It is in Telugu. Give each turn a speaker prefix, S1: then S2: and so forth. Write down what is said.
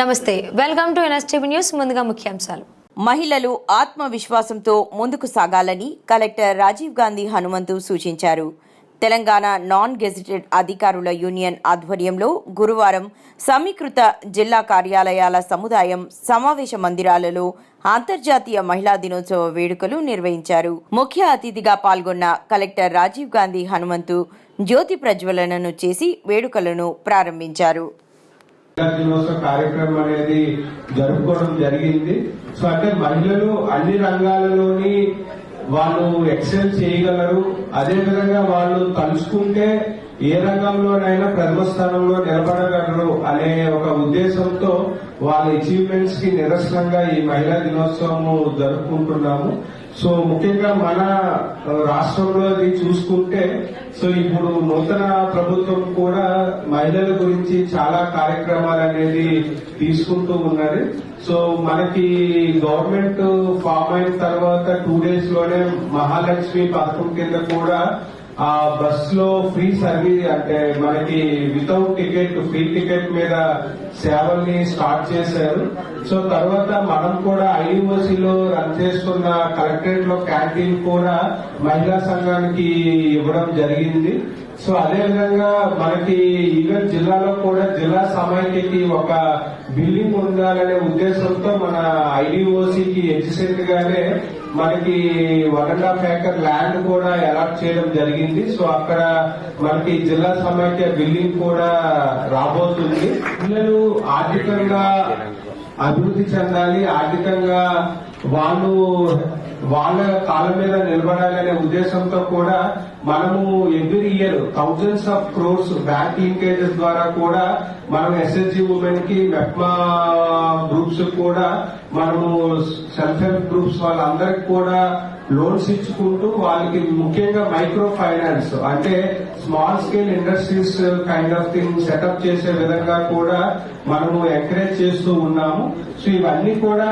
S1: నమస్తే, వెల్కమ్ టు ఎన్ఎస్టీవీ న్యూస్. ముందుగా ముఖ్యాంశాలు.
S2: మహిళలు ఆత్మవిశ్వాసంతో ముందుకు సాగాలని కలెక్టర్ రాజీవ్ గాంధీ హనుమంతు సూచించారు. తెలంగాణ నాన్ గెజిటెడ్ అధికారుల యూనియన్ ఆధ్వర్యంలో గురువారం సమీకృత జిల్లా కార్యాలయాల సముదాయం సమావేశ మందిరాలలో అంతర్జాతీయ మహిళా దినోత్సవ వేడుకలు నిర్వహించారు. ముఖ్య అతిథిగా పాల్గొన్న కలెక్టర్ రాజీవ్ గాంధీ హనుమంతు జ్యోతి ప్రజ్వలనను చేసి వేడుకలను ప్రారంభించారు.
S3: దినోత్సవ కార్యక్రమం అనేది జరుపుకోవడం జరిగింది. సో అంటే మహిళలు అన్ని రంగాలలోని వాళ్ళు ఎక్సెల్ చేయగలరు. అదేవిధంగా వాళ్ళు తలుచుకుంటే ఏ రంగంలోనైనా ప్రథమ స్థానంలో నిలబడగలరు అనే ఒక ఉద్దేశంతో వాళ్ళ అచీవ్మెంట్స్ కి నిరసనంగా ఈ మహిళా దినోత్సవం జరుపుకుంటున్నాము. సో ముఖ్యంగా మన రాష్ట్రంలో చూసుకుంటే సో ఇప్పుడు నూతన ప్రభుత్వం కూడా మహిళల గురించి చాలా కార్యక్రమాలు అనేది తీసుకుంటూ ఉన్నది. సో మనకి గవర్నమెంట్ ఫామ్ అయిన తర్వాత 2 days లోనే మహాలక్ష్మి పథకం కింద కూడా ఆ బస్ లో ఫ్రీ సర్వీస్ అంటే మనకి వితౌట్ టికెట్ ఫ్రీ టికెట్ మీద సేవల్ని స్టార్ట్ చేశారు. సో తర్వాత మనం కూడా ఐఓసీలో రన్ చేస్తున్న కలెక్టరేట్ లో క్యాంటీన్ కూడా మహిళా సంఘానికి ఇవ్వడం జరిగింది. సో అదేవిధంగా మనకి ఈవెన్ జిల్లాలో కూడా జిల్లా సమైక్యకి ఒక బిల్డింగ్ ఉండాలనే ఉద్దేశంతో మన ఐడిఓసికి ఎడ్జసెంట్ గానే మనకి 1.5 acre ల్యాండ్ కూడా అలాట్ చేయడం జరిగింది. సో అక్కడ మనకి జిల్లా సమైక్య బిల్డింగ్ కూడా రాబోతుంది. పిల్లలు ఆర్థికంగా అభివృద్ధి చెందాలి, ఆర్థికంగా వాళ్ళ కాళ్ళ మీద నిలబడాలనే ఉద్దేశంతో కూడా మనము every year thousands of crores bank linkages ద్వారా కూడా మనం ఎస్ఎస్జి ఉమెన్ కి మెప్మా గ్రూప్స్ కూడా మనము సెల్ఫ్ హెల్ప్ గ్రూప్స్ వాళ్ళందరికి కూడా లోన్స్ ఇచ్చుకుంటూ వాళ్ళకి ముఖ్యంగా మైక్రో ఫైనాన్స్ అంటే small scale industries kind of thing setup చేసే విధంగా కూడా మనము ఎంకరేజ్ చేస్తూ ఉన్నాము. సో ఇవన్నీ కూడా